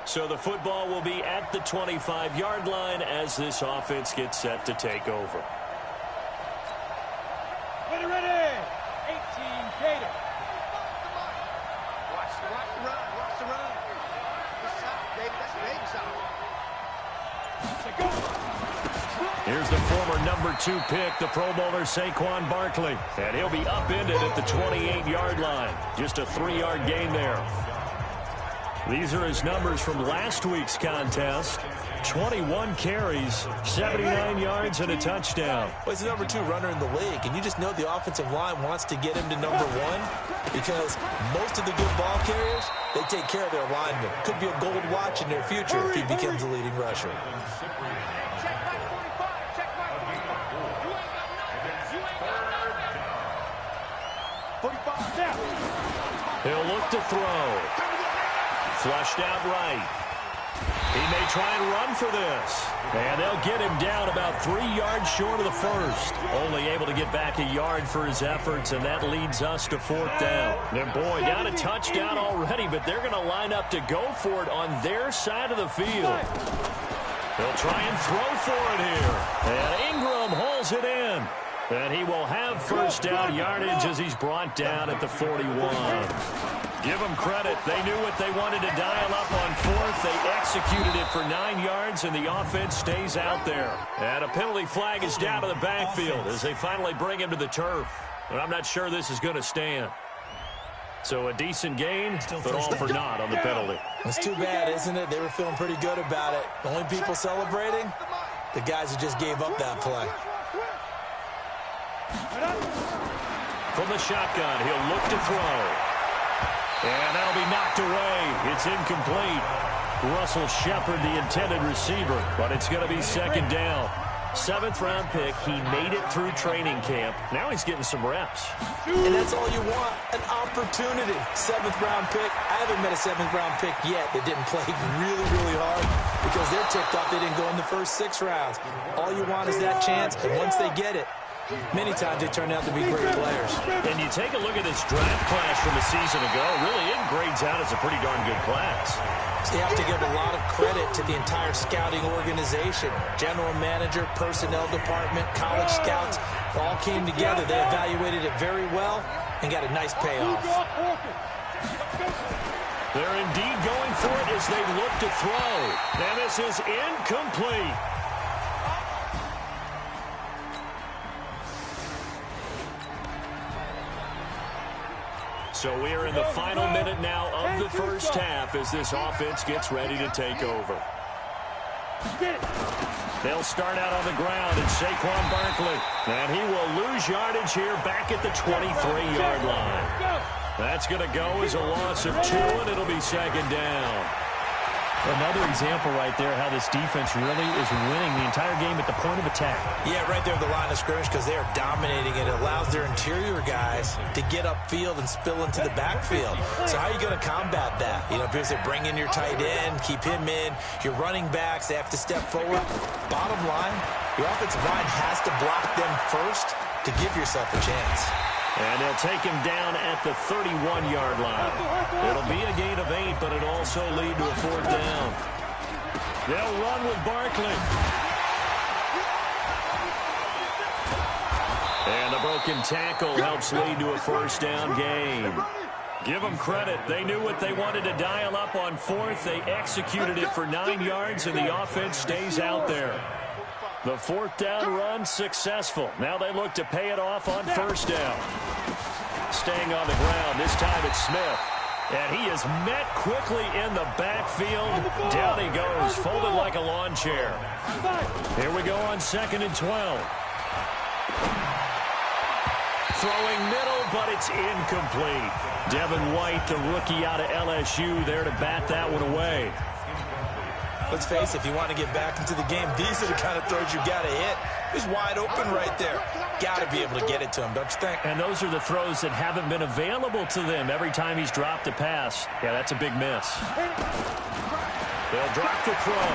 So the football will be at the 25-yard line as this offense gets set to take over. Ready, ready. 18, Gator. Watch the run. Watch the run. Good shot, David. That's a big shot. Here's the former number 2 pick, the Pro Bowler Saquon Barkley. And he'll be upended at the 28-yard line. Just a 3-yard gain there. These are his numbers from last week's contest. 21 carries, 79 yards, and a touchdown. Well, he's the number 2 runner in the league, and you just know the offensive line wants to get him to number 1 because most of the good ball carriers, they take care of their linemen. Could be a gold watch in their future if he becomes the leading rusher. He'll look to throw. Flushed out right. He may try and run for this. And they'll get him down about 3 yards short of the first. Only able to get back a yard for his efforts, and that leads us to 4th down. And boy, down a touchdown already, but they're going to line up to go for it on their side of the field. They'll try and throw for it here. And Ingram hauls it in. And he will have first down yardage as he's brought down at the 41. Give them credit. They knew what they wanted to dial up on 4th. They executed it for 9 yards, and the offense stays out there. And a penalty flag is down to the backfield as they finally bring him to the turf. And I'm not sure this is going to stand. So a decent gain, but all for naught on the penalty. It's too bad, isn't it? They were feeling pretty good about it. The only people celebrating, the guys who just gave up that play. From the shotgun, he'll look to throw. And that'll be knocked away. It's incomplete. Russell Shepard, the intended receiver, but it's going to be 2nd down. 7th-round pick. He made it through training camp. Now he's getting some reps. And that's all you want, an opportunity. 7th-round pick. I haven't met a 7th-round pick yet that didn't play really, really hard because they're ticked off they didn't go in the first 6 rounds. All you want is that chance, and once they get it, many times they turn out to be great players. And you take a look at this draft class from a season ago, really it grades out as a pretty darn good class. So you have to give a lot of credit to the entire scouting organization. General manager, personnel department, college scouts, all came together. They evaluated it very well and got a nice payoff. They're indeed going for it as they look to throw. And this is incomplete. So we are in the final minute now of the first half as this offense gets ready to take over. They'll start out on the ground at Saquon Barkley. And he will lose yardage here back at the 23-yard line. That's going to go as a loss of 2, and it'll be 2nd down. Another example right there how this defense really is winning the entire game at the point of attack. Yeah, right there at the line of scrimmage because they are dominating it. It allows their interior guys to get upfield and spill into the backfield. So how are you going to combat that? You know, because they bring in your tight end, keep him in. Your running backs, they have to step forward. Bottom line, your offensive line has to block them first to give yourself a chance. And they'll take him down at the 31-yard line. It'll be a gain of 8, but it'll also lead to a 4th down. They'll run with Barkley. And the broken tackle helps lead to a 1st down gain. Give them credit. They knew what they wanted to dial up on 4th. They executed it for 9 yards, and the offense stays out there. The 4th down run successful. Now they look to pay it off on 1st down. Staying on the ground. This time it's Smith. And he is met quickly in the backfield. Down he goes, folded like a lawn chair. Here we go on 2nd and 12. Throwing middle, but it's incomplete. Devin White, the rookie out of LSU, there to bat that one away. Let's face it, if you want to get back into the game, these are the kind of throws you got to hit. He's wide open right there. Got to be able to get it to him, don't you think? And those are the throws that haven't been available to them every time he's dropped a pass. Yeah, that's a big miss. They'll drop the throw.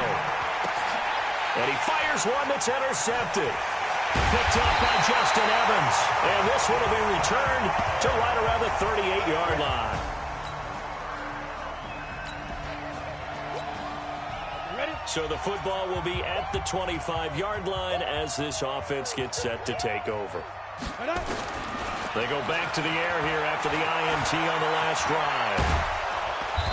And he fires one that's intercepted. Picked up by Justin Evans. And this one will be returned to right around the 38-yard line. So the football will be at the 25-yard line as this offense gets set to take over. They go back to the air here after the INT on the last drive.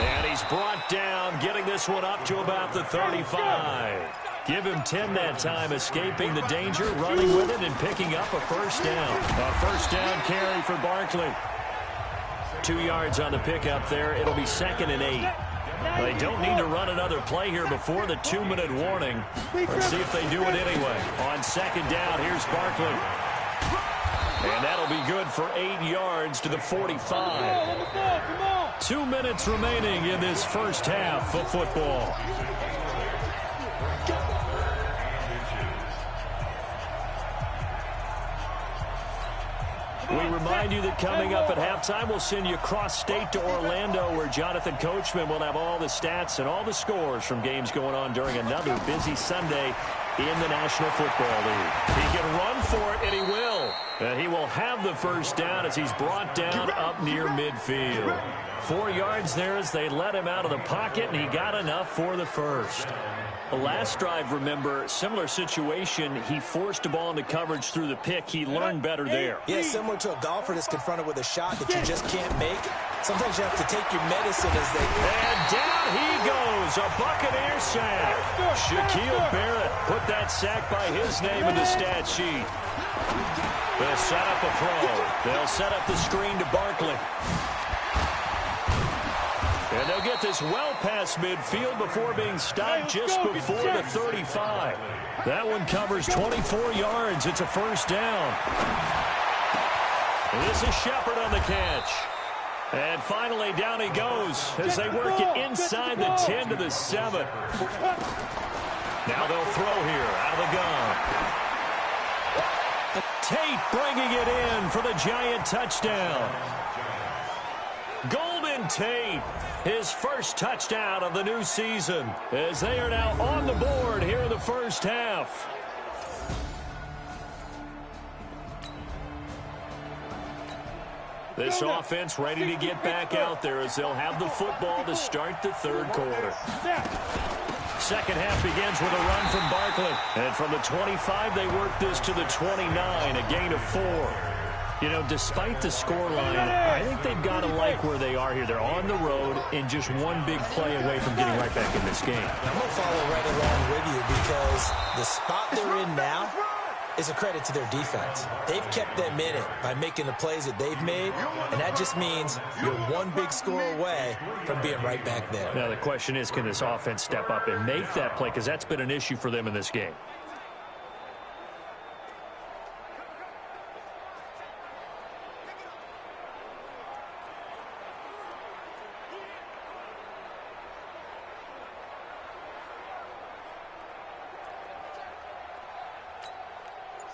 And he's brought down, getting this one up to about the 35. Give him 10 that time, escaping the danger, running with it, and picking up a first down. A first down carry for Barkley. 2 yards on the pickup there. It'll be 2nd and 8. They don't need to run another play here before the 2-minute warning. Let's see if they do it anyway. On 2nd down, here's Barkley. And that'll be good for 8 yards to the 45. 2 minutes remaining in this first half of football. We remind you that coming up at halftime, we'll send you cross-state to Orlando, where Jonathan Coachman will have all the stats and all the scores from games going on during another busy Sunday in the National Football League. He can run for it, and he will. And he will have the first down as he's brought down up near midfield. 4 yards there as they let him out of the pocket, and he got enough for the first. The last drive, remember, similar situation. He forced a ball into coverage through the pick. He learned better there. Yeah, similar to a golfer that's confronted with a shot that you just can't make. Sometimes you have to take your medicine as they... And down he goes, a Buccaneer sack. Shaquille Barrett put that sack by his name in the stat sheet. They'll set up a throw. They'll set up the screen to Barkley. And they'll get this well past midfield before being stopped just before the 35. That one covers 24 yards. It's a first down. This is Shepard on the catch. And finally, down he goes as they work it inside the 10 to the 7. Now they'll throw here out of the gun. Tate bringing it in for the Giant touchdown. Golden Tate, his first touchdown of the new season, as they are now on the board here in the first half. This offense ready to get back out there as they'll have the football to start the third quarter. Second half begins with a run from Barkley. And from the 25, they work this to the 29, a gain of 4. You know, despite the scoreline, I think they've got to like where they are here. They're on the road and just one big play away from getting right back in this game. I'm going to follow right along with you because the spot they're in now is a credit to their defense. They've kept them in it by making the plays that they've made, and that just means you're one big score away from being right back there. Now the question is, can this offense step up and make that play? Because that's been an issue for them in this game.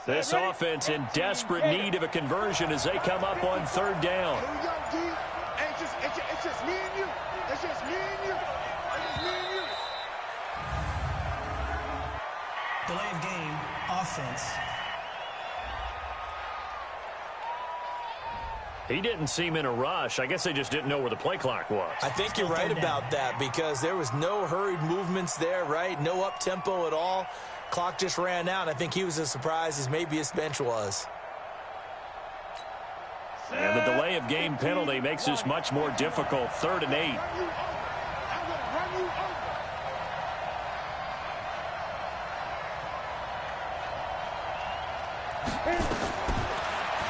This offense in desperate need of a conversion as they come up on third down. It's just me and you. It's just me and you. It's just me and you. Delay of game, offense. He didn't seem in a rush. I guess they just didn't know where the play clock was. I think you're right about that because there was no hurried movements there, right? No up-tempo at all. Clock just ran out. I think he was as surprised as maybe his bench was. And the delay of game penalty makes this much more difficult. 3rd and 8.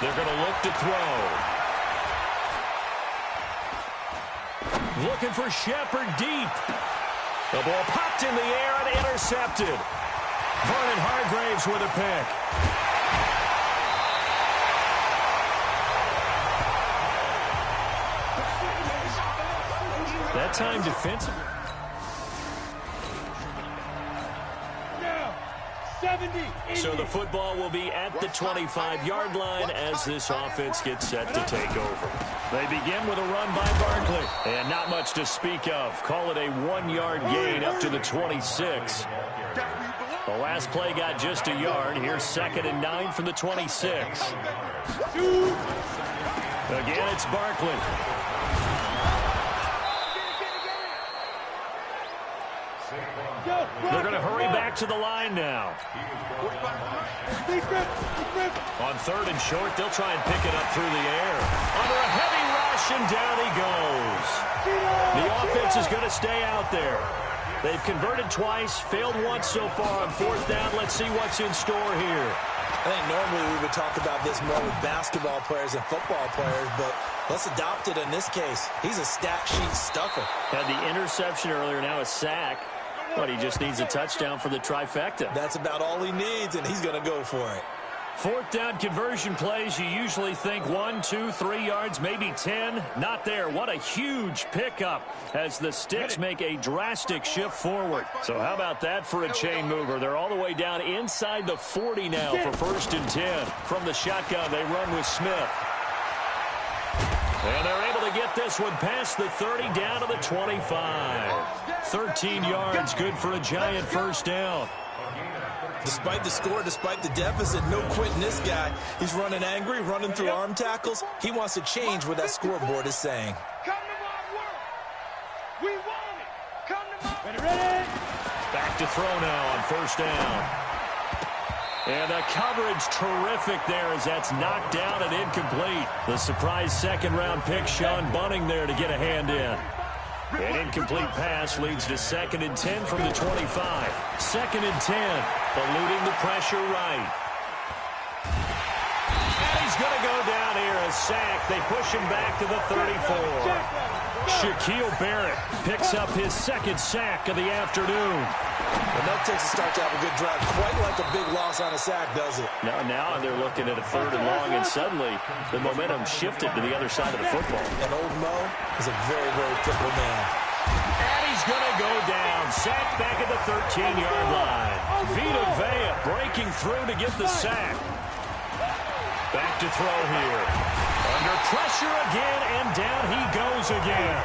They're going to look to throw. Looking for Shepard deep. The ball popped in the air and intercepted. Vernon Hargraves with a pick. That time defensive. So the football will be at the 25-yard line as this offense gets set to take over. They begin with a run by Barkley. And not much to speak of. Call it a 1-yard gain up to the 26. The last play got just a yard. Here's 2nd and 9 from the 26. Again, it's Barkley. They're going to hurry back to the line now. On 3rd and short, they'll try and pick it up through the air. Under a heavy rush, and down he goes. The offense is going to stay out there. They've converted twice, failed once so far on 4th down. Let's see what's in store here. I think normally we would talk about this more with basketball players and football players, but let's adopt it in this case. He's a stat sheet stuffer. Had the interception earlier, now a sack. But he just needs a touchdown for the trifecta. That's about all he needs, and he's going to go for it. 4th down conversion plays, you usually think 1, 2, 3 yards, maybe 10. Not there. What a huge pickup as the Sticks make a drastic shift forward. So how about that for a chain mover? They're all the way down inside the 40 now for 1st and 10. From the shotgun, they run with Smith. And they're able to get this one past the 30 down to the 25. 13 yards, good for a giant 1st down. Despite the score, despite the deficit, no quitting this guy. He's running angry, running through arm tackles. He wants to change what that scoreboard is saying. Come to my work. We want it. Come to my ready. Back to throw now on 1st down. And the coverage terrific there as that's knocked down and incomplete. The surprise 2nd-round pick, Sean Bunning there to get a hand in. An incomplete pass leads to 2nd and 10 from the 25. 2nd and 10, eluding the pressure right. And he's going to go down here, a sack. They push him back to the 34. Shaquille Barrett picks up his 2nd sack of the afternoon. And that takes a start to have a good drive. Quite like a big loss on a sack, does it? Now they're looking at a 3rd and long, and suddenly the momentum shifted to the other side of the football. And old Mo is a very, very fickle man. And he's going to go down. Sacked back at the 13-yard line. Vita Vea breaking through to get the sack. Back to throw here. Under pressure again, and down he goes again.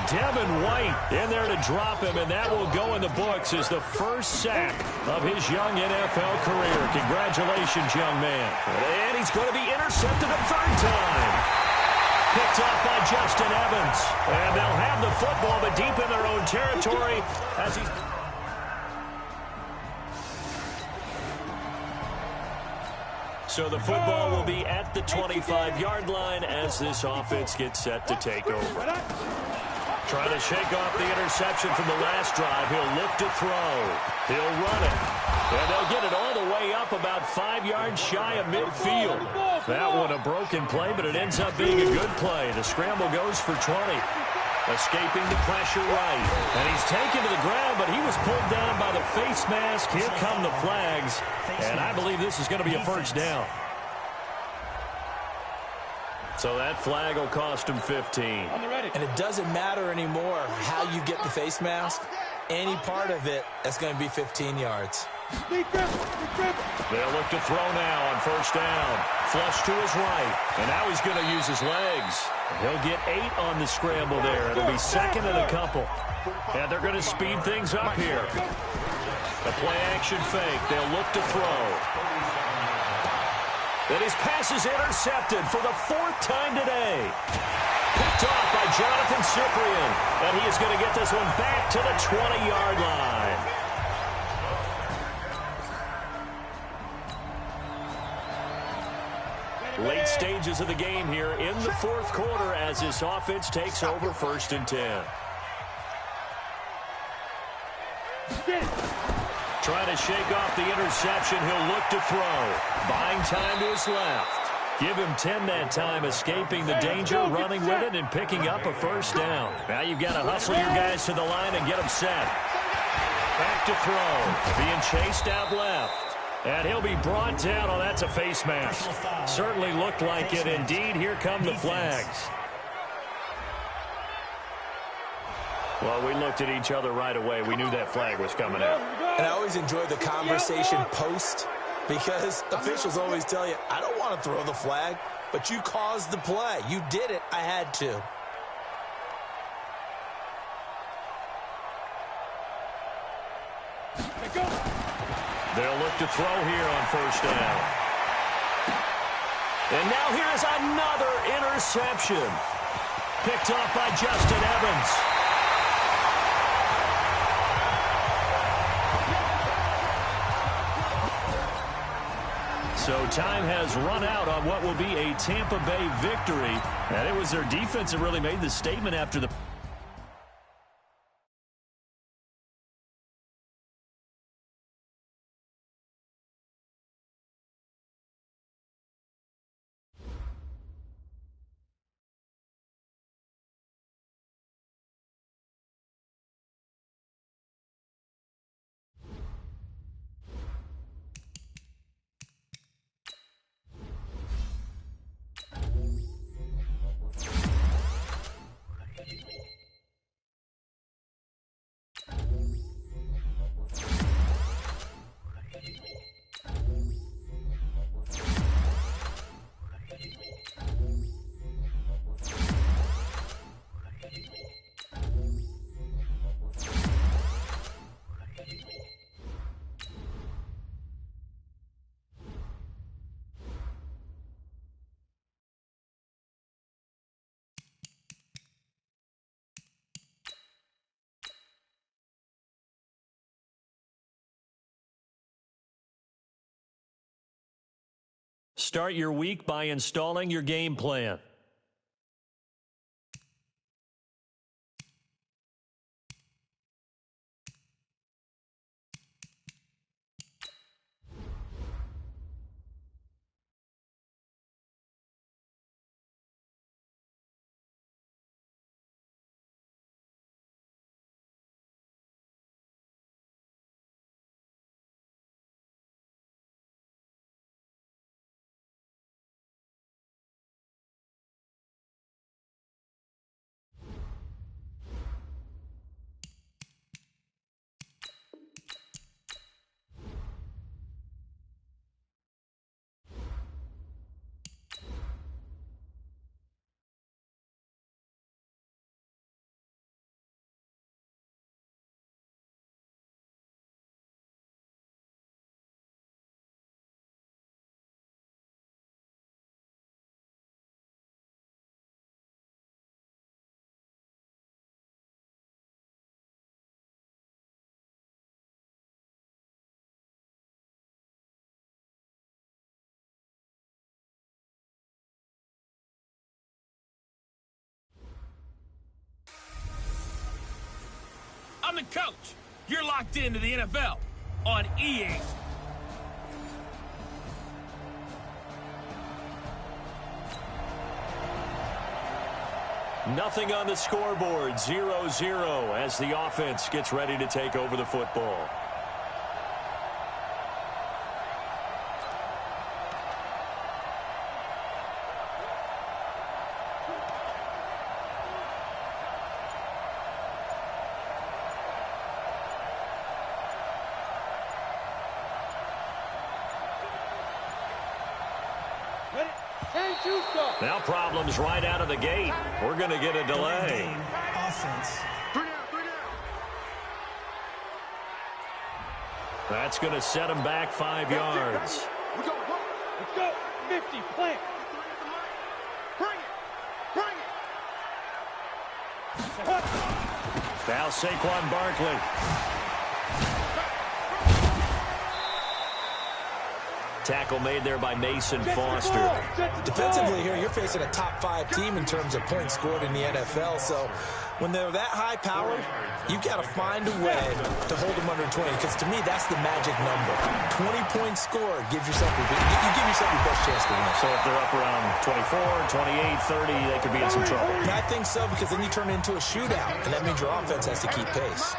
Devin White in there to drop him, and that will go in the books as the 1st sack of his young NFL career. Congratulations, young man. And he's going to be intercepted a 3rd time. Picked off by Justin Evans. And they'll have the football, but deep in their own territory as he's... So the football will be at the 25-yard line as this offense gets set to take over. Trying to shake off the interception from the last drive. He'll look to throw. He'll run it. And they'll get it all the way up about 5 yards shy of midfield. That one a broken play, but it ends up being a good play. The scramble goes for 20. Escaping the pressure right. And he's taken to the ground, but he was pulled down by the face mask. Here come the flags. And I believe this is going to be a 1st down. So that flag will cost him 15. And it doesn't matter anymore how you get the face mask. Any part of it, that's going to be 15 yards. They'll look to throw now on 1st down. Flush to his right. And now he's going to use his legs. He'll get 8 on the scramble there. It'll be 2nd and a couple. And they're going to speed things up here. A play-action fake. They'll look to throw. And his pass is intercepted for the 4th time today. Picked off by Jonathan Cyprien. And he is going to get this one back to the 20-yard line. Late stages of the game here in the 4th quarter as this offense takes over 1st and 10. Trying to shake off the interception. He'll look to throw. Buying time to his left. Give him 10 that time, escaping the danger, running with it, and picking up a 1st down. Now you've got to hustle your guys to the line and get them set. Back to throw. Being chased out left. And he'll be brought down. Oh, that's a face mask. Certainly looked like it. Indeed, here come the flags. Well, we looked at each other right away. We knew that flag was coming out. And I always enjoy the conversation post because officials always tell you, I don't want to throw the flag, but you caused the play. You did it. I had to. They'll look to throw here on 1st down. And now here's another interception. Picked off by Justin Evans. So time has run out on what will be a Tampa Bay victory. And it was their defense that really made the statement after the... Start your week by installing your game plan. I'm the coach. You're locked into the NFL on EA. Nothing on the scoreboard, 0-0 as the offense gets ready to take over the football. Now problems right out of the gate. We're going to get a delay. Offense. That's going to set him back 5 yards. Let's go. 50, plant. Bring it. Now Saquon Barkley. Tackle made there by Mason Foster. Defensively here, you're facing a top-5 team in terms of points scored in the NFL. So when they're that high-powered, you've got to find a way to hold them under 20. Because to me, that's the magic number. 20 points scored gives yourself you give yourself your best chance to win. So if they're up around 24, 28, 30, they could be in some trouble. And I think so, because then you turn it into a shootout, and that means your offense has to keep pace.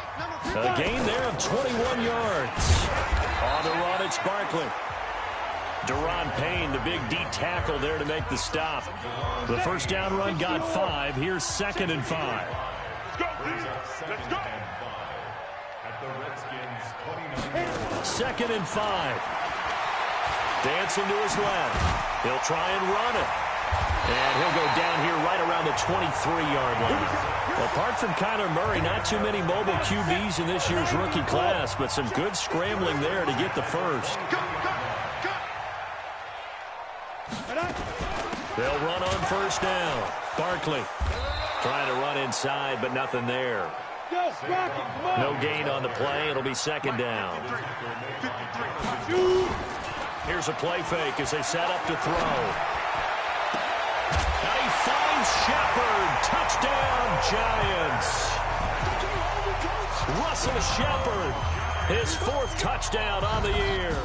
A gain there of 21 yards. On the run, it's Barkley. Deron Payne, the big D tackle there to make the stop. The first down run got 5. Here's 2nd and 5. Let's go. 2nd and 5. Dancing to his left. He'll try and run it. And he'll go down here right around the 23-yard line. Apart from Kyler Murray, not too many mobile QBs in this year's rookie class, but some good scrambling there to get the first. They'll run on first down. Barkley trying to run inside, but nothing there. No gain on the play. It'll be 2nd down. Here's a play fake as they set up to throw. Now he finds Shepard. Touchdown, Giants. Russell Shepard, his 4th touchdown on the year.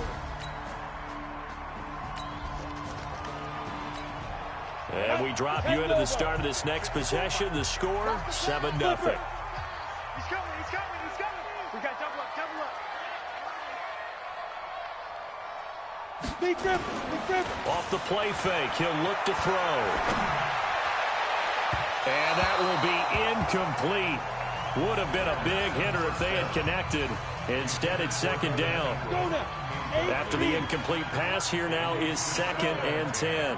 And we drop you into the start of this next possession. The score, 7-0. He's coming, he's coming, he's coming. We got double up. Big grip. Off the play fake, he'll look to throw. And that will be incomplete. Would have been a big hitter if they had connected. Instead, it's 2nd down. After the incomplete pass, here now is 2nd and 10.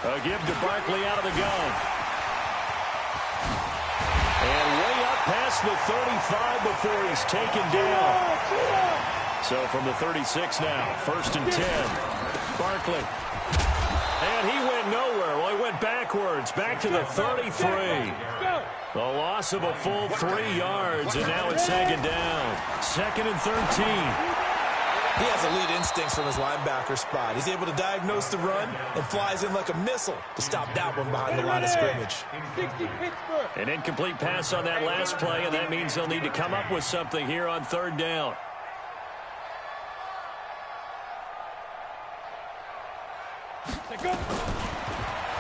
A give to Barkley out of the gun. And way up past the 35 before he's taken down. So from the 36 now, 1st and 10. Barkley. And he went nowhere. Well, he went backwards, back to the 33. The loss of a full 3 yards, and now it's 2nd down. 2nd and 13. He has elite instincts from his linebacker spot. He's able to diagnose the run and flies in like a missile to stop that one behind the line of scrimmage. An incomplete pass on that last play, and that means they'll need to come up with something here on 3rd down.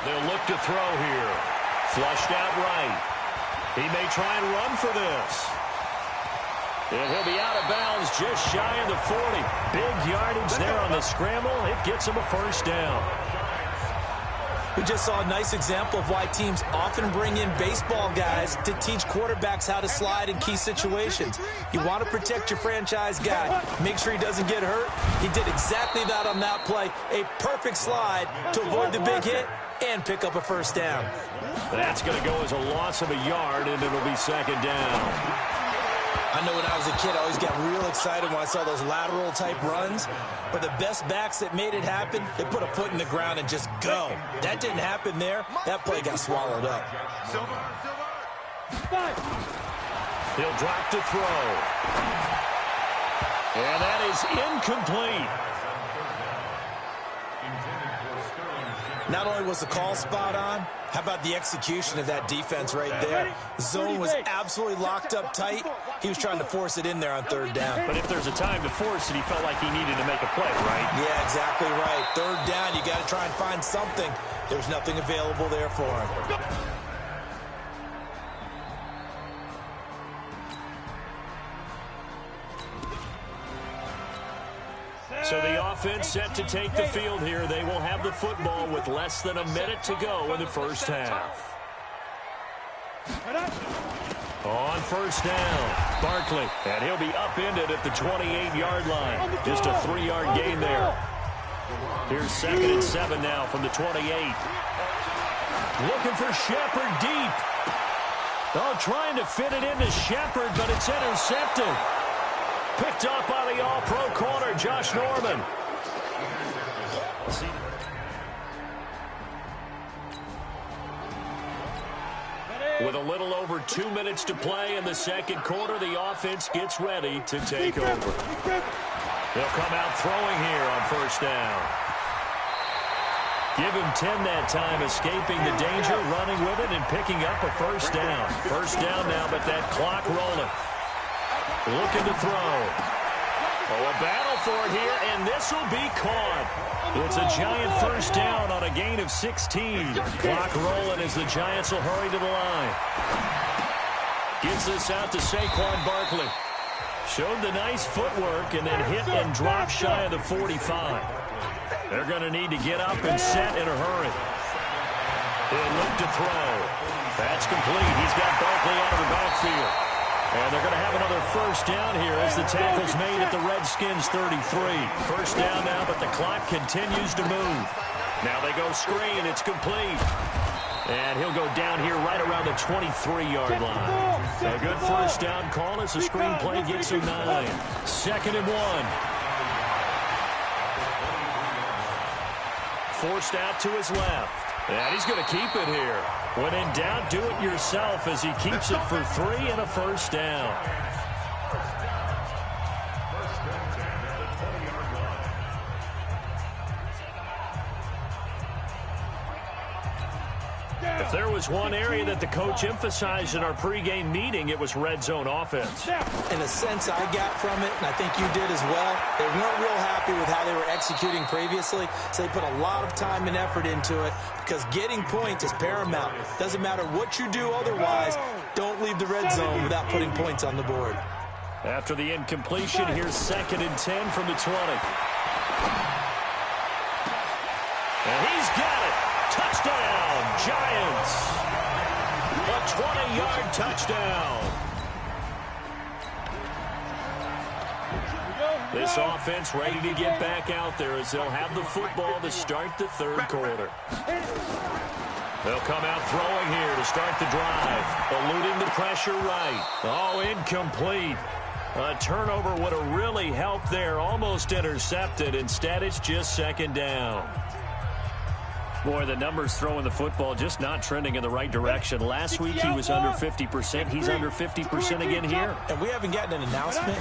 They'll look to throw here. Flushed out right. He may try and run for this. And he'll be out of bounds just shy of the 40. Big yardage there on the scramble. It gets him a 1st down. We just saw a nice example of why teams often bring in baseball guys to teach quarterbacks how to slide in key situations. You want to protect your franchise guy. Make sure he doesn't get hurt. He did exactly that on that play. A perfect slide to avoid the big hit and pick up a 1st down. That's going to go as a loss of a yard, and it'll be 2nd down. I know when I was a kid, I always got real excited when I saw those lateral-type runs. But the best backs that made it happen, they put a foot in the ground and just go. That didn't happen there. That play got swallowed up. He'll drop to throw. And that is incomplete. Not only was the call spot on, how about the execution of that defense right there? The zone was absolutely locked up tight. He was trying to force it in there on 3rd down. But if there's a time to force it, he felt like he needed to make a play, right? Yeah, exactly right. 3rd down, you got to try and find something. There's nothing available there for him. So the offense set to take the field here. They will have the football with less than a minute to go in the 1st half. On 1st down, Barkley, and he'll be upended at the 28-yard line. Just a 3-yard gain there. Here's 2nd and 7 now from the 28. Looking for Shepard deep. Oh, trying to fit it into Shepard, but it's intercepted. Picked up by the all-pro corner, Josh Norman. With a little over 2 minutes to play in the 2nd quarter, the offense gets ready to take over. They'll come out throwing here on 1st down. Give him 10 that time, escaping the danger, running with it, and picking up a 1st down. 1st down now, but that clock rolling. Looking to throw. Oh, a battle for it here, and this will be caught. It's a Giant 1st down on a gain of 16. Clock rolling as the Giants will hurry to the line. Gives this out to Saquon Barkley. Showed the nice footwork and then hit and drop shy of the 45. They're going to need to get up and set in a hurry. He'll look to throw. That's complete. He's got Barkley out of the backfield. And they're going to have another 1st down here as the tackle's made at the Redskins 33. 1st down now, but the clock continues to move. Now they go screen. It's complete. And he'll go down here right around the 23-yard line. A good 1st down call as the screen play gets him 9. 2nd and 1. Forced out to his left. And he's going to keep it here. When in doubt, do it yourself as he keeps it for 3 and a 1st down. If there was one area that the coach emphasized in our pregame meeting, it was red zone offense. In a sense I got from it, and I think you did as well, they weren't real happy with how they were executing previously, so they put a lot of time and effort into it because getting points is paramount. Doesn't matter what you do otherwise, don't leave the red zone without putting points on the board. After the incompletion, here's 2nd and 10 from the 20. And he's got it. Touchdown, Giants. A 20-yard touchdown. This offense ready to get back out there as they'll have the football to start the 3rd quarter. They'll come out throwing here to start the drive. Eluding the pressure right. Oh, incomplete. A turnover would have really helped there. Almost intercepted. Instead, it's just 2nd down. Boy, the numbers throwing the football just not trending in the right direction. Last week, he was under 50%. He's under 50% again here. And we haven't gotten an announcement,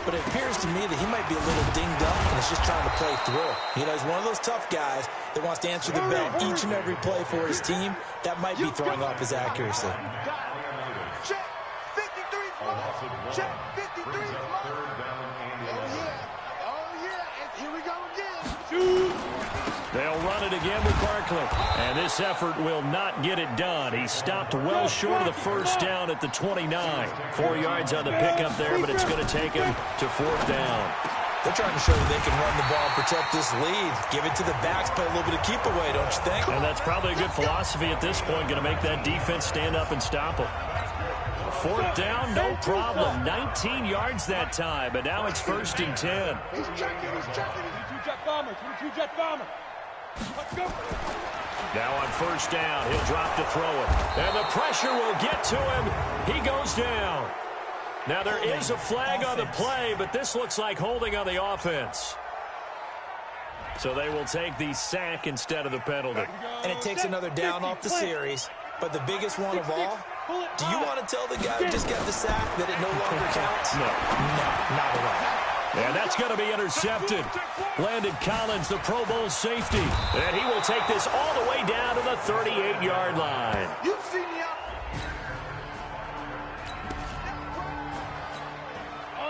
but it appears to me that he might be a little dinged up and is just trying to play through. You know, he's one of those tough guys that wants to answer the bell each and every play for his team. That might be throwing off his accuracy. Check 53 plus. Check 53 plus. Oh, yeah. And here we go again. They'll run it again with Barkley. And this effort will not get it done. He stopped well short of the 1st down at the 29. 4 yards on the pickup there, but it's going to take him to 4th down. They're trying to show that they can run the ball and protect this lead. Give it to the backs, play a little bit of keep away, don't you think? And that's probably a good philosophy at this point. Going to make that defense stand up and stop them. 4th down, no problem. 19 yards that time, but now it's 1st and 10. He's checking. 22-jet bomber. 22-jet bomber. Let's go. Now on 1st down, he'll drop to throw it. And the pressure will get to him. He goes down. Now there is a flag on the play, but this looks like holding on the offense. So they will take the sack instead of the penalty. And it takes another down off the series. But the biggest one of all, do you want to tell the guy who just got the sack that it no longer counts? No. No, not at all. And that's going to be intercepted. Landon Collins, the Pro Bowl safety. And he will take this all the way down to the 38-yard line. You see me out.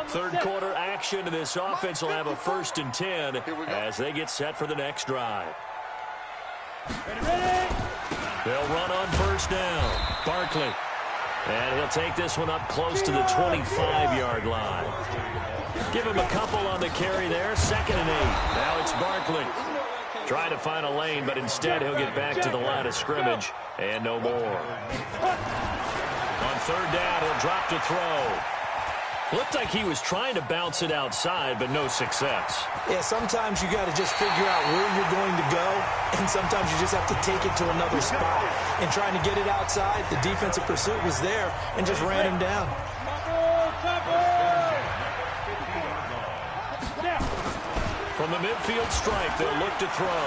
3rd quarter action, and this offense will have a 1st and 10 as they get set for the next drive. They'll run on 1st down. Barkley. And he'll take this one up close to the 25-yard line. Give him a couple on the carry there. 2nd and 8. Now it's Barkley. Trying to find a lane, but instead he'll get back to the line of scrimmage and no more. On 3rd down, he'll drop to throw. Looked like he was trying to bounce it outside, but no success. Yeah, sometimes you got to just figure out where you're going to go, and sometimes you just have to take it to another spot. And trying to get it outside, the defensive pursuit was there and just ran him down. From the midfield stripe, they'll look to throw.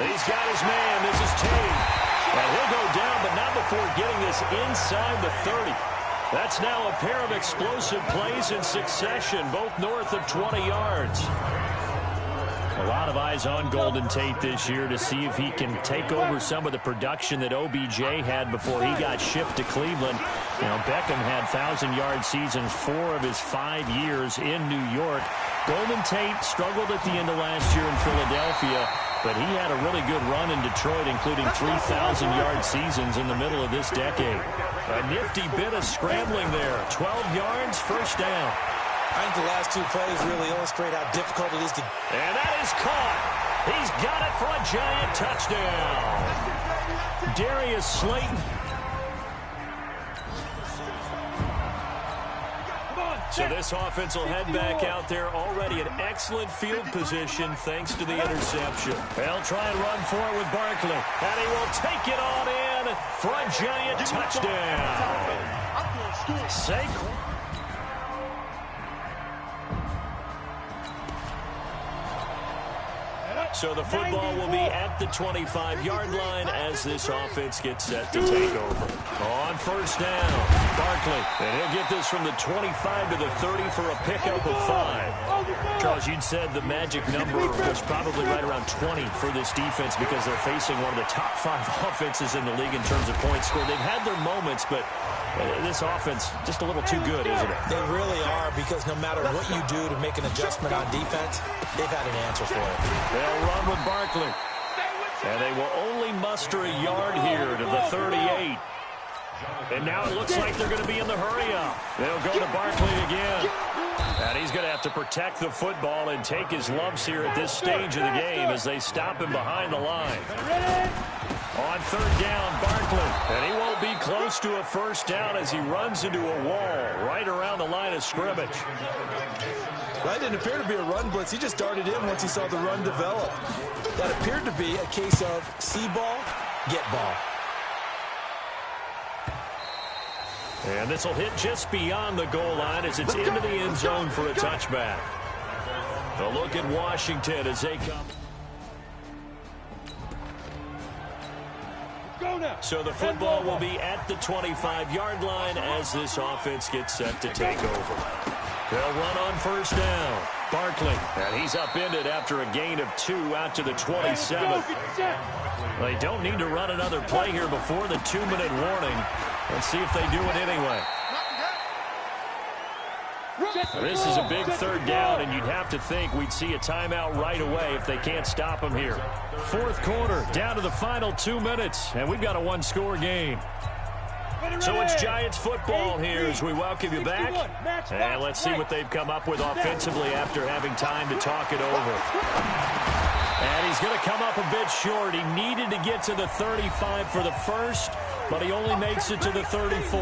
He's got his man. This is Tate. And he'll go down, but not before getting this inside the 30. That's now a pair of explosive plays in succession, both north of 20 yards. A lot of eyes on Golden Tate this year to see if he can take over some of the production that OBJ had before he got shipped to Cleveland. You know, Beckham had 1,000-yard seasons 4 of his 5 years in New York. Golden Tate struggled at the end of last year in Philadelphia, but he had a really good run in Detroit, including 3,000-yard seasons in the middle of this decade. A nifty bit of scrambling there. 12 yards, 1st down. I think the last 2 plays really illustrate how difficult it is to... And that is caught. He's got it for a Giant touchdown. Darius Slayton. So this offense will head back out there, already in excellent field position thanks to the interception. They'll try and run for it with Barkley. And he will take it on in for a Giant touchdown. Saquon. So the football will be at the 25-yard line as this offense gets set to take over. On 1st down. Barkley, and he'll get this from the 25 to the 30 for a pickup of 5. Charles, you'd said the magic number was probably right around 20 for this defense because they're facing one of the top 5 offenses in the league in terms of points scored. They've had their moments, but this offense just a little too good, isn't it? They really are, because no matter what you do to make an adjustment on defense, they've had an answer for it. They'll run with Barkley. And they will only muster a yard here to the 38. And now it looks like they're going to be in the hurry-up. They'll go to Barkley again. And he's going to have to protect the football and take his lumps here at this stage of the game as they stop him behind the line. On third down, Barkley. And he won't be close to a first down as he runs into a wall right around the line of scrimmage. Well, that didn't appear to be a run blitz. He just darted in once he saw the run develop. That appeared to be a case of see ball, get ball. And this will hit just beyond the goal line as it's into the end zone for a touchback. A look at Washington as they come. So the football will be at the 25-yard line as this offense gets set to take over. They'll run on first down. Barkley, and he's upended after a gain of 2 out to the 27. They don't need to run another play here before the 2-minute warning. Let's see if they do it anyway. This is a big third down, and you'd have to think we'd see a timeout right away if they can't stop them here. Fourth quarter, down to the final 2 minutes, and we've got a one-score game. So it's Giants football here as we welcome you back. And let's see what they've come up with offensively after having time to talk it over. And he's going to come up a bit short. He needed to get to the 35 for the first, but he only makes it to the 34.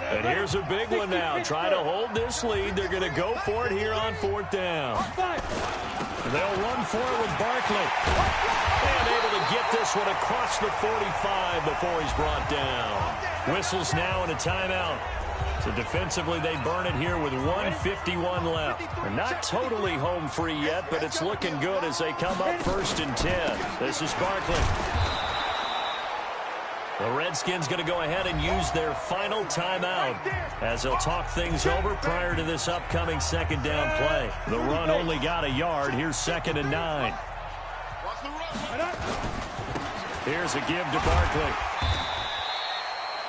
And here's a big one now. Try to hold this lead. They're going to go for it here on fourth down. They'll run for it with Barkley. And able to get this one across the 45 before he's brought down. Whistles now and a timeout. So defensively, they burn it here with 1:51 left. They're not totally home free yet, but it's looking good as they come up 1st and 10. This is Barkley. The Redskins going to go ahead and use their final timeout as they'll talk things over prior to this upcoming second down play. The run only got a yard. Here's 2nd and 9. Here's a give to Barkley.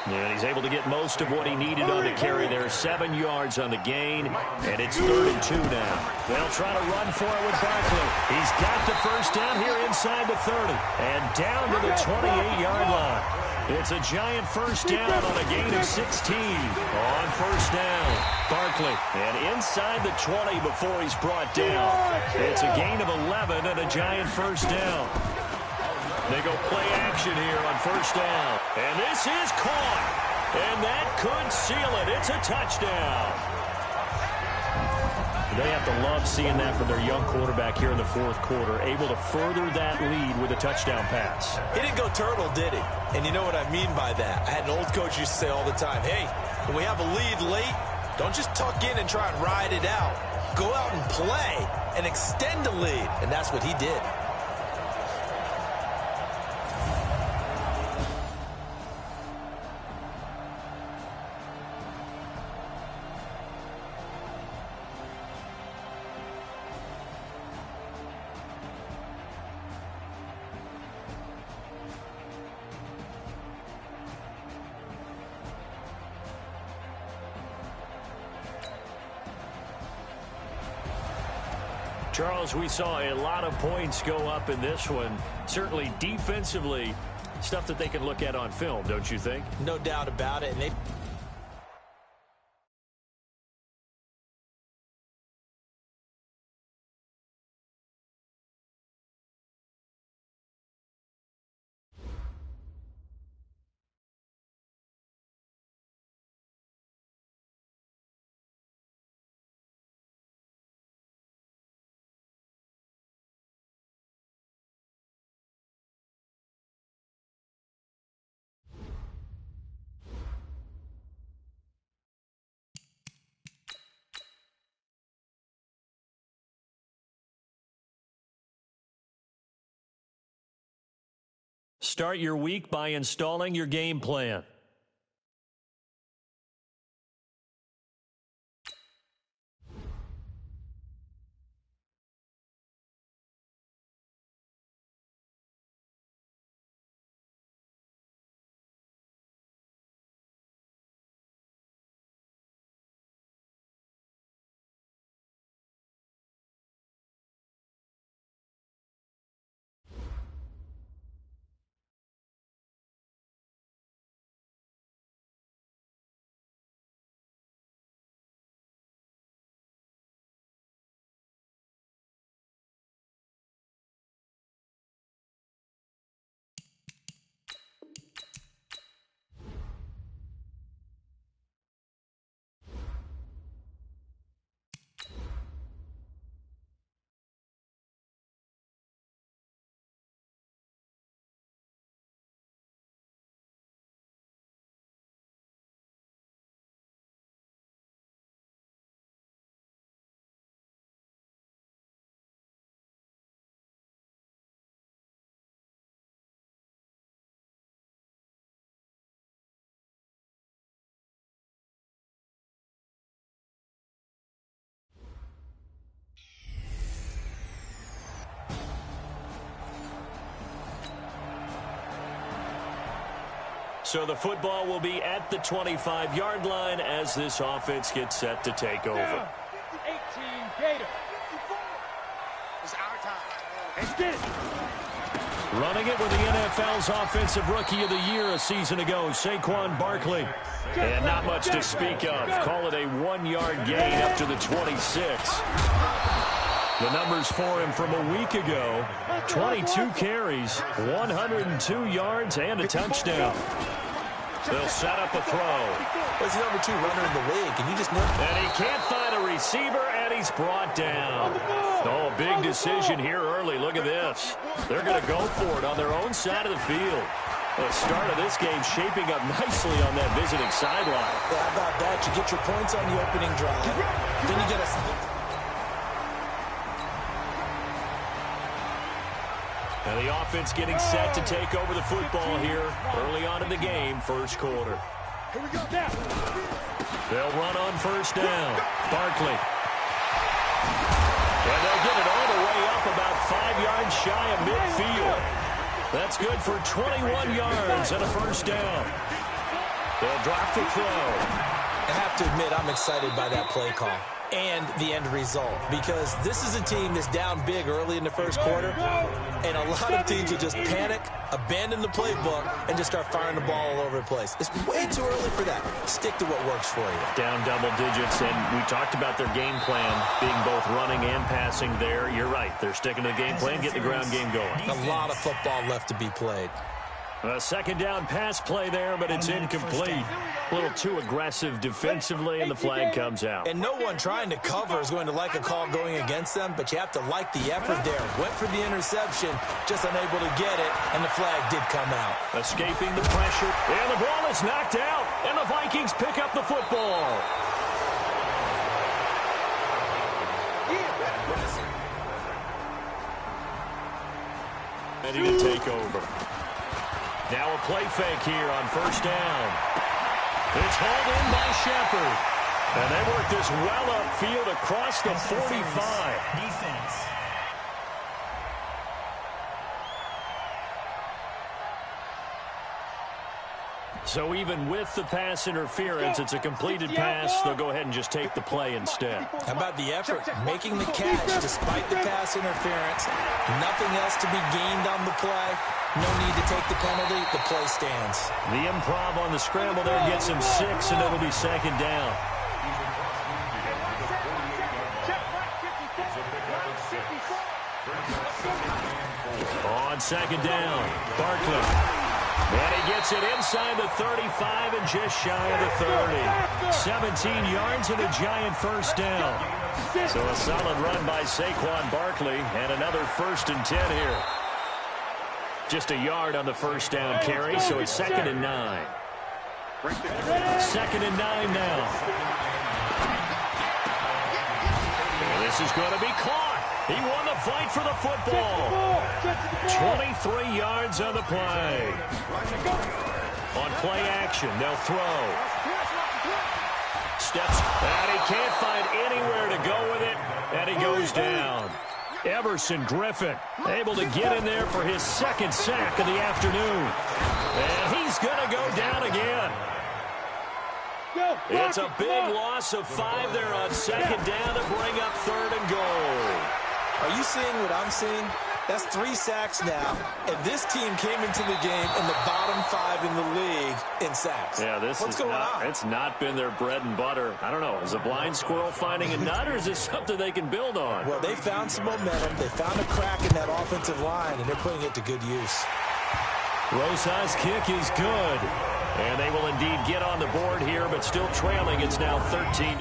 And he's able to get most of what he needed on the carry there. 7 yards on the gain, and it's 3rd and 2 now. They'll try to run for it with Barkley. He's got the first down here inside the 30 and down to the 28-yard line. It's a giant first down on a gain of 16 on first down. Barkley, and inside the 20 before he's brought down. It's a gain of 11 and a giant first down. They go play action here on first down. And this is caught. And that could seal it. It's a touchdown. They have to love seeing that from their young quarterback here in the fourth quarter, able to further that lead with a touchdown pass. He didn't go turtle, did he? And you know what I mean by that. I had an old coach used to say all the time, hey, when we have a lead late, don't just tuck in and try and ride it out. Go out and play and extend the lead. And that's what he did. Charles, we saw a lot of points go up in this one. Certainly defensively, stuff that they can look at on film, don't you think? No doubt about it. And they Start your week by installing your game plan. So the football will be at the 25-yard line as this offense gets set to take over. 18 Gator. It's our time. Let's get it. Running it with the NFL's Offensive Rookie of the Year a season ago, Saquon Barkley. And not much to speak of. Call it a 1-yard gain up to the 26. The numbers for him from a week ago: 22 carries, 102 yards, and a touchdown. They'll set up a throw. He's the number 2 runner in the league, and you just know. And he can't find a receiver, and he's brought down. Oh, big decision here early. Look at this. They're going to go for it on their own side of the field. The start of this game shaping up nicely on that visiting sideline. Yeah, how about that? You get your points on the opening drive. Then you get a... And the offense getting set to take over the football here early on in the game, first quarter. Here we go now. They'll run on first down. Barkley. And they'll get it all the way up about 5 yards shy of midfield. That's good for 21 yards and a first down. They'll drop the throw. I have to admit, I'm excited by that play call and the end result, because this is a team that's down big early in the first quarter, and a lot of teams will just panic, abandon the playbook, and just start firing the ball all over the place. It's way too early for that. Stick to what works for you. Down double digits, and we talked about their game plan being both running and passing there. You're right. They're sticking to the game plan, getting the ground game going. A lot of football left to be played. A second down pass play there, but it's incomplete. A little too aggressive defensively, and the flag comes out. And no one trying to cover is going to like a call going against them, but you have to like the effort there. Went for the interception, just unable to get it, and the flag did come out. Escaping the pressure, and the ball is knocked out, and the Vikings pick up the football. Ready to take over. Now a play fake here on first down. It's hauled in by Shepard. And they work this well upfield across the 45. Defense. So even with the pass interference, it's a completed pass. They'll go ahead and just take the play instead. How about the effort? Making the catch despite the pass interference. Nothing else to be gained on the play. No need to take the penalty. The play stands. The improv on the scramble there gets him 6, and it'll be second down. On second down, Barkley. And he gets it inside the 35 and just shy of the 30. 17 yards and a giant first down. So a solid run by Saquon Barkley, and another 1st and 10 here. Just a yard on the first down carry, so it's 2nd and 9. 2nd and 9 now. And this is going to be caught. He won the fight for the football. 23 yards on the play. On play action, they'll throw. Steps, and he can't find anywhere to go with it, and he goes down. Everson Griffin able to get in there for his second sack of the afternoon. And he's going to go down again. It's a big loss of 5 there on second down to bring up 3rd and goal. Are you seeing what I'm seeing? That's 3 sacks now, and this team came into the game in the bottom 5 in the league in sacks. Yeah, what's going on? It's not been their bread and butter. I don't know. Is a blind squirrel finding a nut, or is this something they can build on? Well, they found some momentum. They found a crack in that offensive line, and they're putting it to good use. Rosa's kick is good, and they will indeed get on the board here, but still trailing. It's now 13.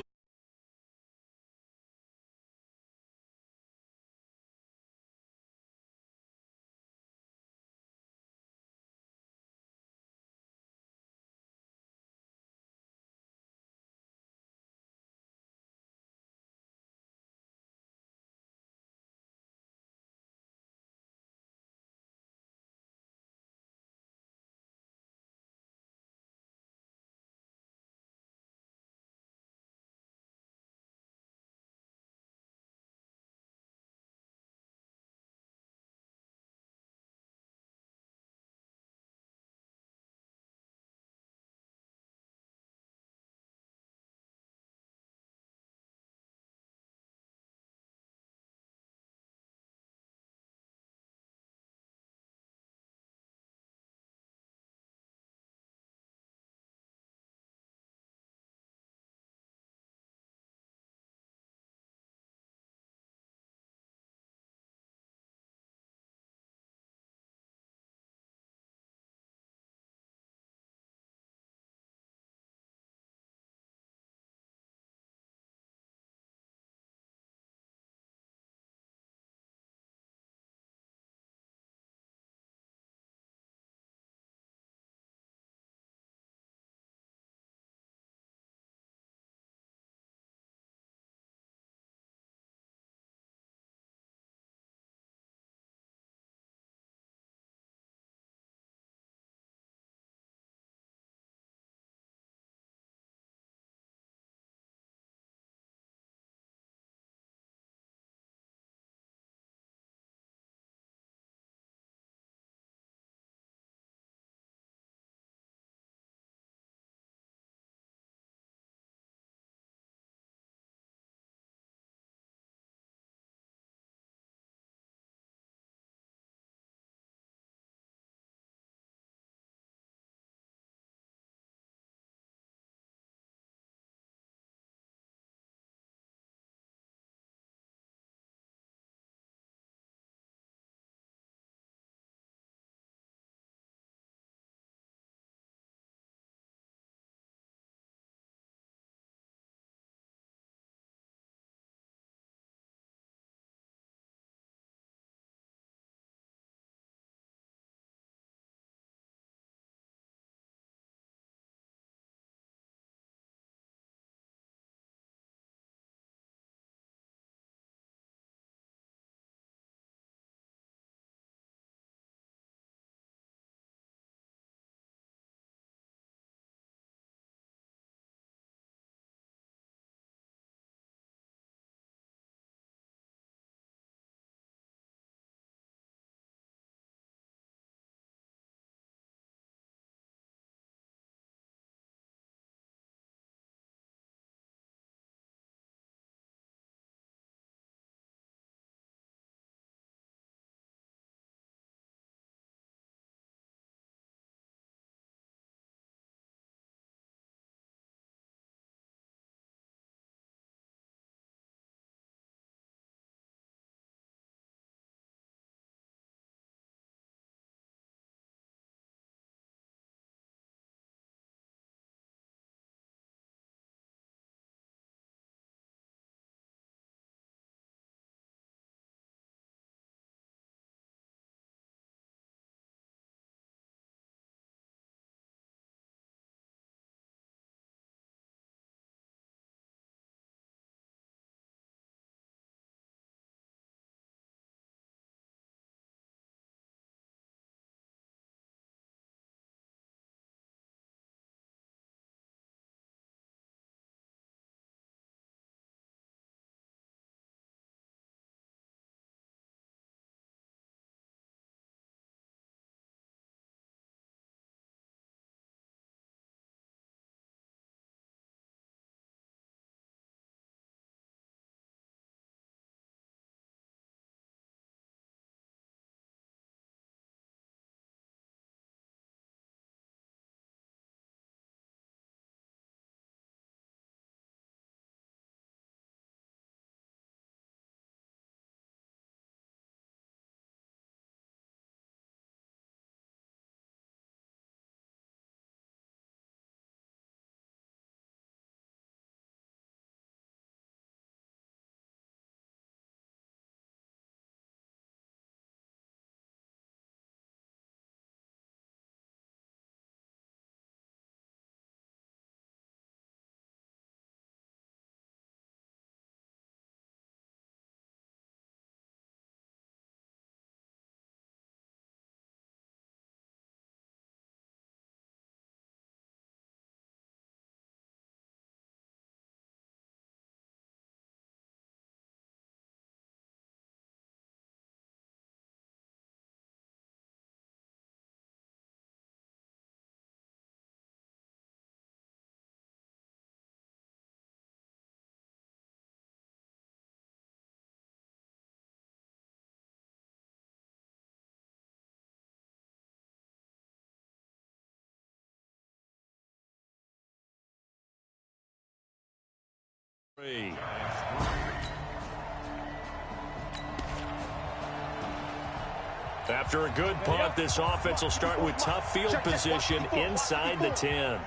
After a good punt, this offense will start with tough field position inside the 10.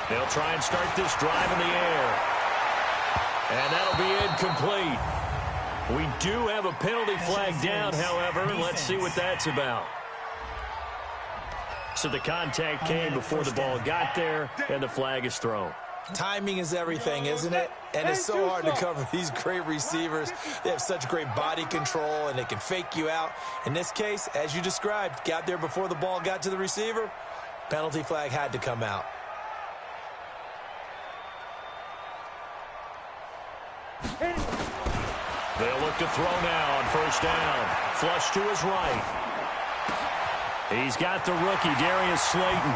They'll try and start this drive in the air. And that'll be incomplete. We do have a penalty flag down, however. Let's see what that's about. So the contact came before the ball got there, and the flag is thrown. Timing is everything, isn't it? And it's so hard to cover these great receivers. They have such great body control, and they can fake you out. In this case, as you described, got there before the ball got to the receiver. Penalty flag had to come out. They'll look to throw now on first down. Flush to his right. He's got the rookie, Darius Slayton.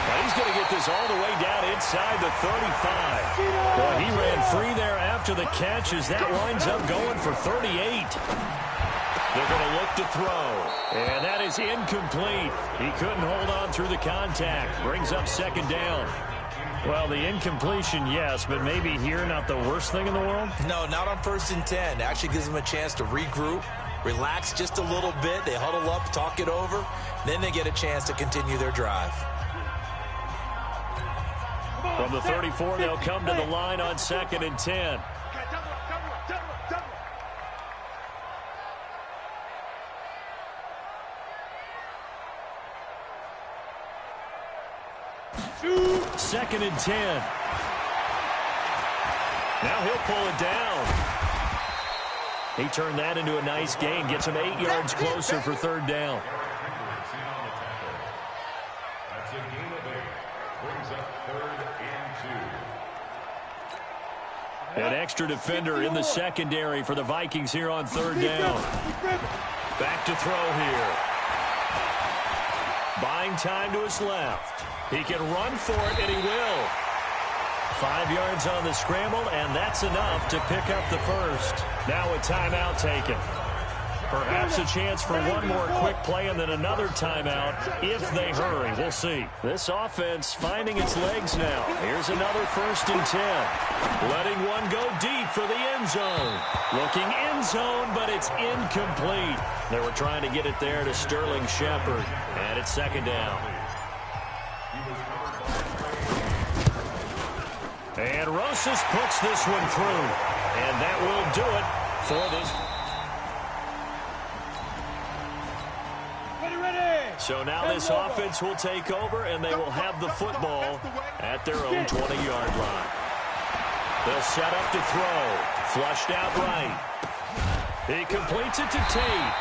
Now he's going to get this all the way down inside the 35. Well, he ran free there after the catch as that winds up going for 38. They're going to look to throw. And that is incomplete. He couldn't hold on through the contact. Brings up second down. Well, the incompletion, yes, but maybe here not the worst thing in the world? No, not on 1st and 10. Actually gives them a chance to regroup, relax just a little bit. They huddle up, talk it over. Then they get a chance to continue their drive. From the 34, they'll come to the line on 2nd and 10. Second and 10. Now he'll pull it down. He turned that into a nice gain. Gets him 8 yards closer for 3rd down. That's a gain of 8. Brings up 3rd and 2. An extra defender in the secondary for the Vikings here on 3rd down. Back to throw here. Buying time to his left. He can run for it, and he will. 5 yards on the scramble, and that's enough to pick up the first. Now a timeout taken. Perhaps a chance for one more quick play and then another timeout if they hurry. We'll see. This offense finding its legs now. Here's another 1st and 10. Letting one go deep for the end zone. Looking end zone, but it's incomplete. They were trying to get it there to Sterling Shepard, and it's 2nd down. And Rosas puts this one through. And that will do it for this. So now this offense will take over, and they will have the football at their own 20-yard line. They'll set up to throw. Flushed out right. He completes it to Tate.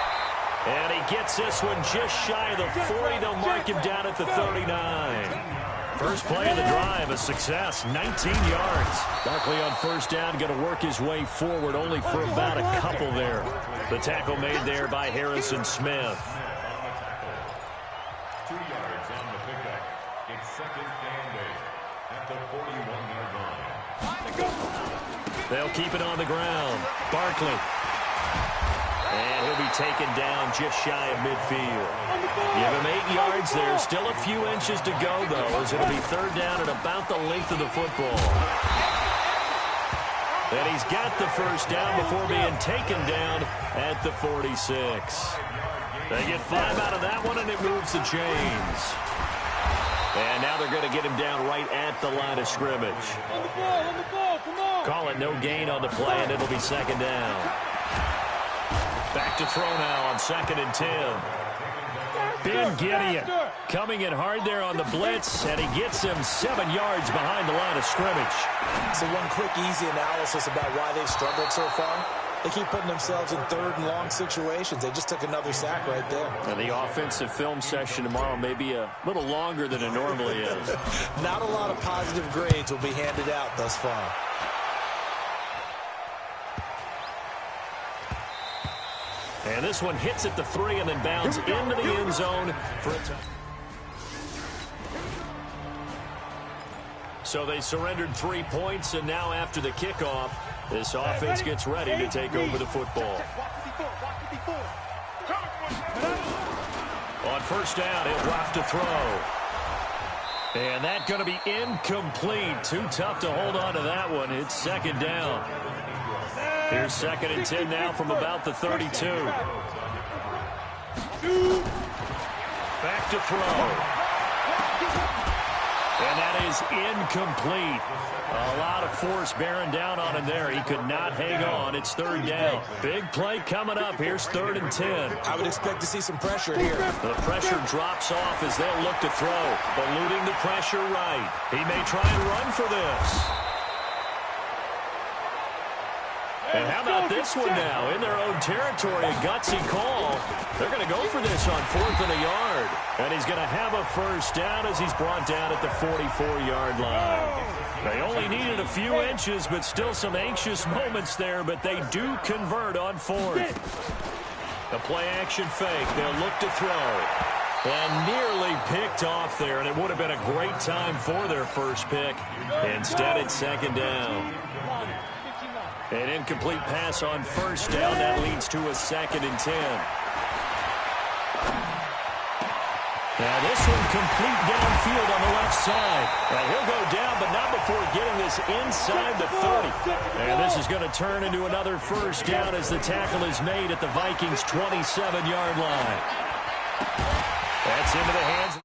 And he gets this one just shy of the 40. They'll mark him down at the 39. First play of the drive, a success, 19 yards. Barkley on 1st down, going to work his way forward only for about a couple there. The tackle made there by Harrison Smith. 2 yards on the pickup. It's 2nd and 8 at the 41-yard line. They'll keep it on the ground. Barkley. And he'll be taken down just shy of midfield. Give him 8 yards there. Still a few inches to go, though, as it'll be 3rd down at about the length of the football. And he's got the 1st down before being taken down at the 46. They get 5 out of that one, and it moves the chains. And now they're going to get him down right at the line of scrimmage. On the ball, come on. Call it no gain on the play, and it'll be 2nd down. Back to throw now on 2nd and 10. Ben Gideon coming in hard there on the blitz, and he gets him 7 yards behind the line of scrimmage. So one quick, easy analysis about why they've struggled so far. They keep putting themselves in 3rd and long situations. They just took another sack right there. And the offensive film session tomorrow may be a little longer than it normally is. Not a lot of positive grades will be handed out thus far. And this one hits at the 3 and then bounds into the end zone for a touchdown. So they surrendered 3 points, and now after the kickoff, this offense gets ready to take over the football. On 1st down, he'll drop to throw. And that's going to be incomplete. Too tough to hold on to that one. It's second down. Here's 2nd and 10 now from about the 32. Back to throw. And that is incomplete. A lot of force bearing down on him there. He could not hang on. It's 3rd down. Big play coming up. Here's 3rd and 10. I would expect to see some pressure here. The pressure drops off as they'll look to throw. Eluding the pressure right. He may try and run for this. And how about this one now? In their own territory, a gutsy call. They're going to go for this on 4th and a yard. And he's going to have a first down as he's brought down at the 44-yard line. They only needed a few inches, but still some anxious moments there, but they do convert on 4th. The play-action fake. They'll look to throw. And nearly picked off there, and it would have been a great time for their first pick. Instead, it's 2nd down. An incomplete pass on 1st down. That leads to a 2nd and 10. Now this one complete downfield on the left side. And he'll go down, but not before getting this inside the 30. And this is going to turn into another first down as the tackle is made at the Vikings' 27-yard line. That's into the hands.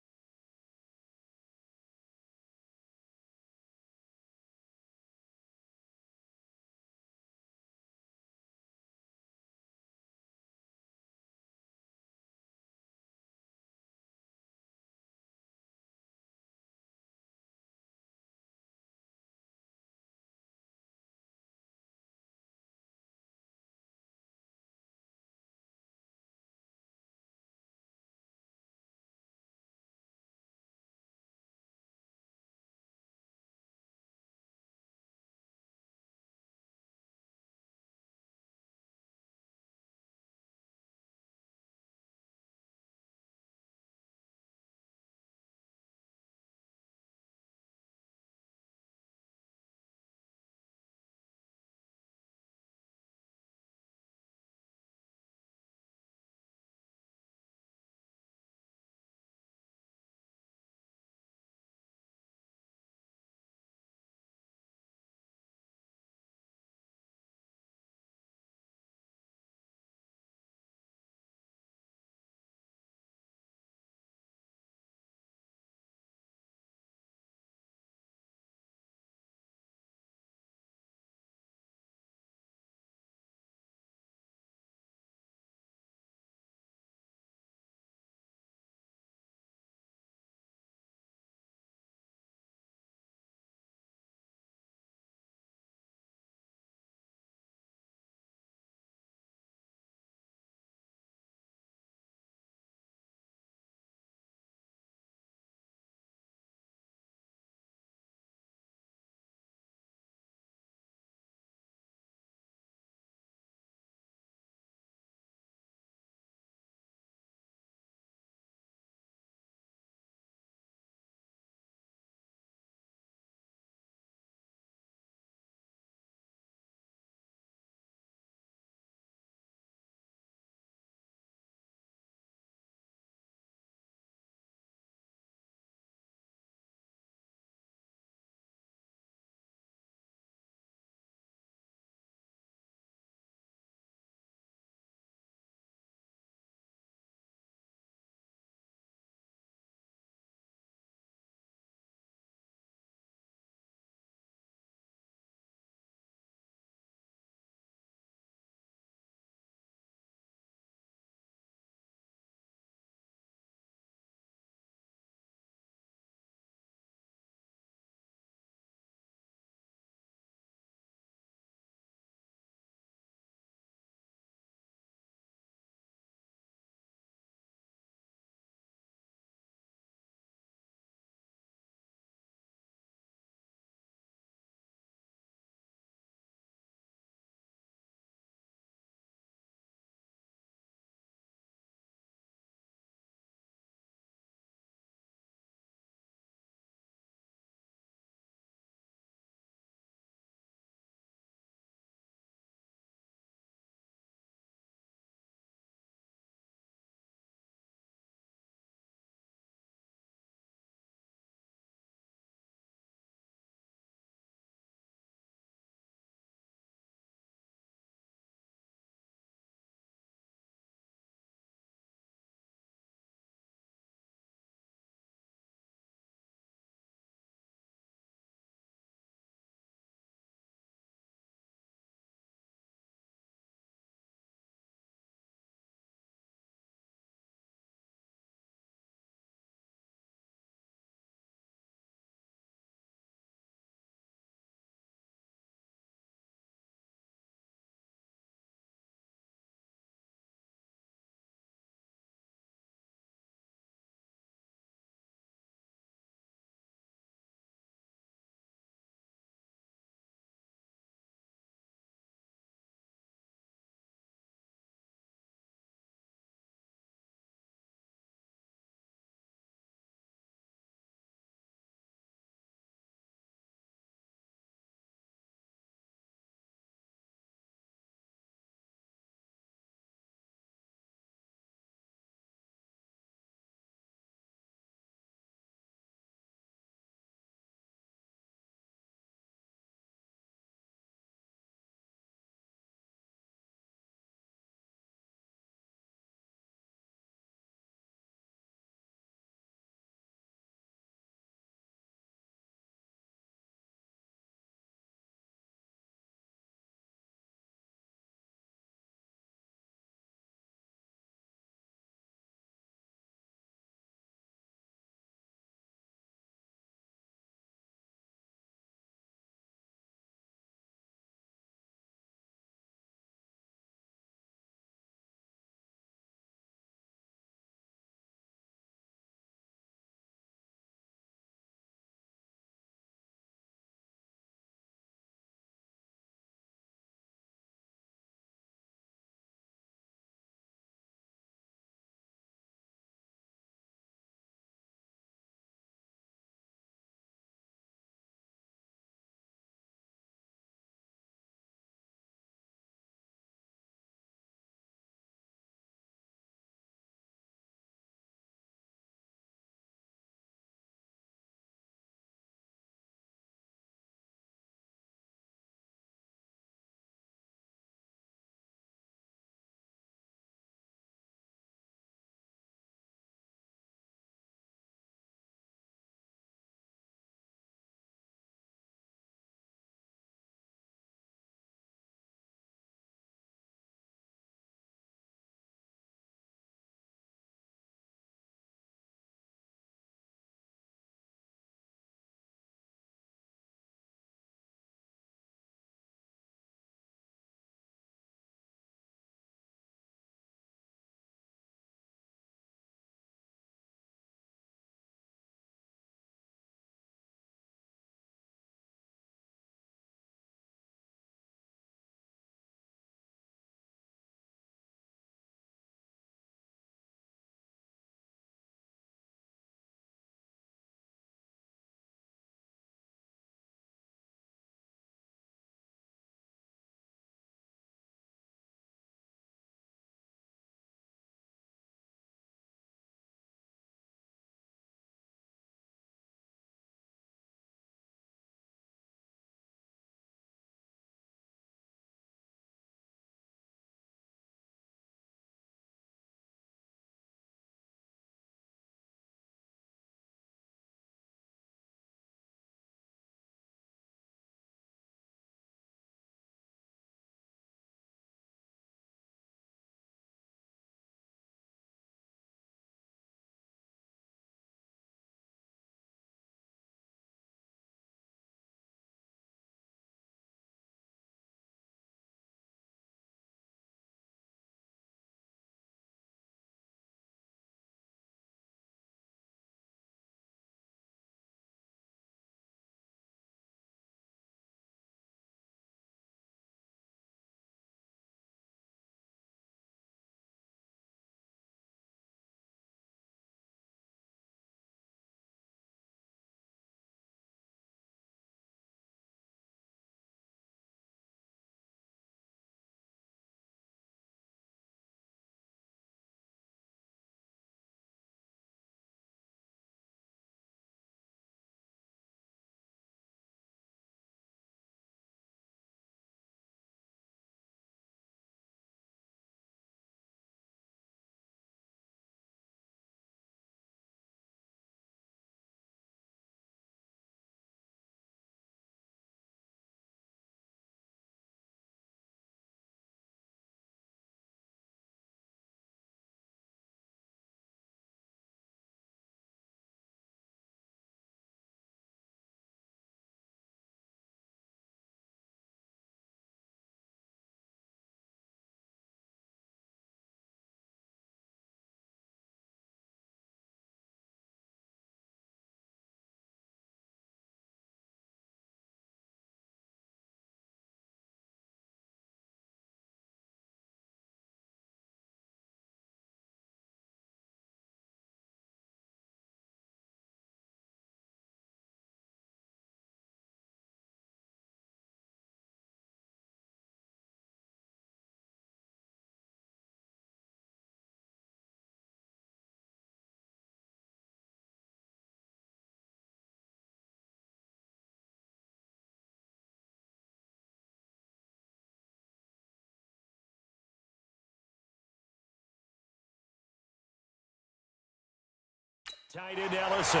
Tight end Ellison.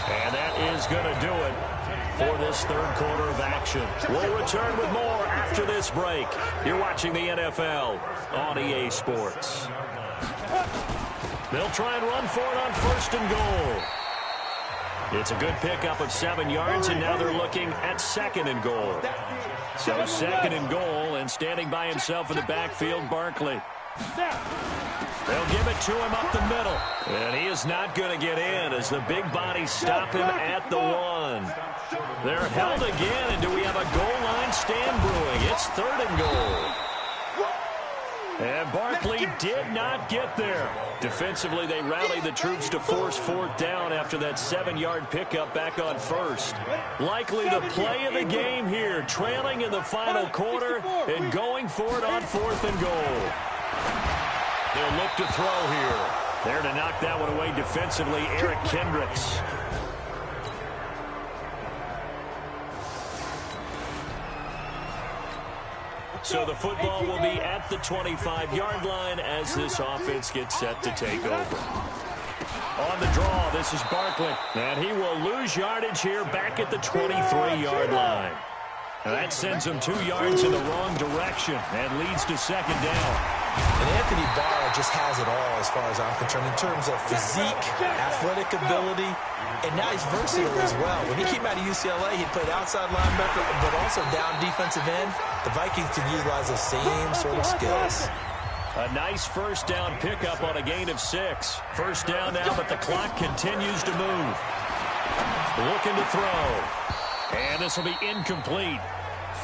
And that is going to do it for this third quarter of action. We'll return with more after this break. You're watching the NFL on EA Sports. They'll try and run for it on first and goal. It's a good pickup of 7 yards, and now they're looking at second and goal. So second and goal, and standing by himself in the backfield, Barkley. They'll give it to him up the middle. And he is not going to get in as the big bodies stop him at the 1. They're held again, and do we have a goal line stand brewing? It's third and goal. And Barkley did not get there. Defensively, they rallied the troops to force fourth down after that 7-yard pickup back on first. Likely the play of the game here, trailing in the final quarter and going for it on fourth and goal. They'll look to throw here. There to knock that one away defensively, Eric Kendricks. So the football will be at the 25-yard line as this offense gets set to take over. On the draw, this is Barkley. And he will lose yardage here back at the 23-yard line. And that sends him 2 yards in the wrong direction and leads to second down. And Anthony Barr just has it all as far as I'm concerned in terms of physique, athletic ability, and now he's versatile as well. When he came out of UCLA, he played outside linebacker, but also down defensive end. The Vikings can utilize those same sort of skills. A nice first down pickup on a gain of 6. First down now, but the clock continues to move. Looking to throw. And this will be incomplete.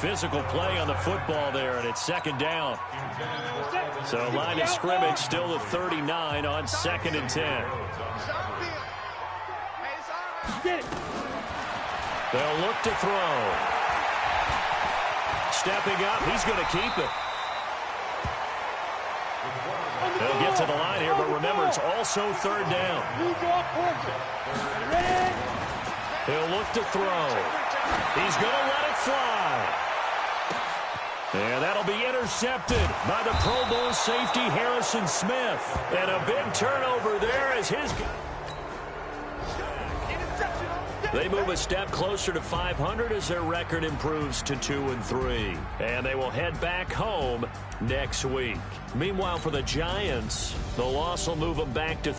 Physical play on the football there, and it's second down. So line of scrimmage still the 39 on 2nd and 10. They'll look to throw. Stepping up, he's going to keep it. They'll get to the line here, but remember, it's also third down. He'll look to throw. He's going to let it fly. And that'll be intercepted by the Pro Bowl safety Harrison Smith. And a big turnover there as his... They move a step closer to 500 as their record improves to 2-3. And they will head back home next week. Meanwhile, for the Giants, the loss will move them back to...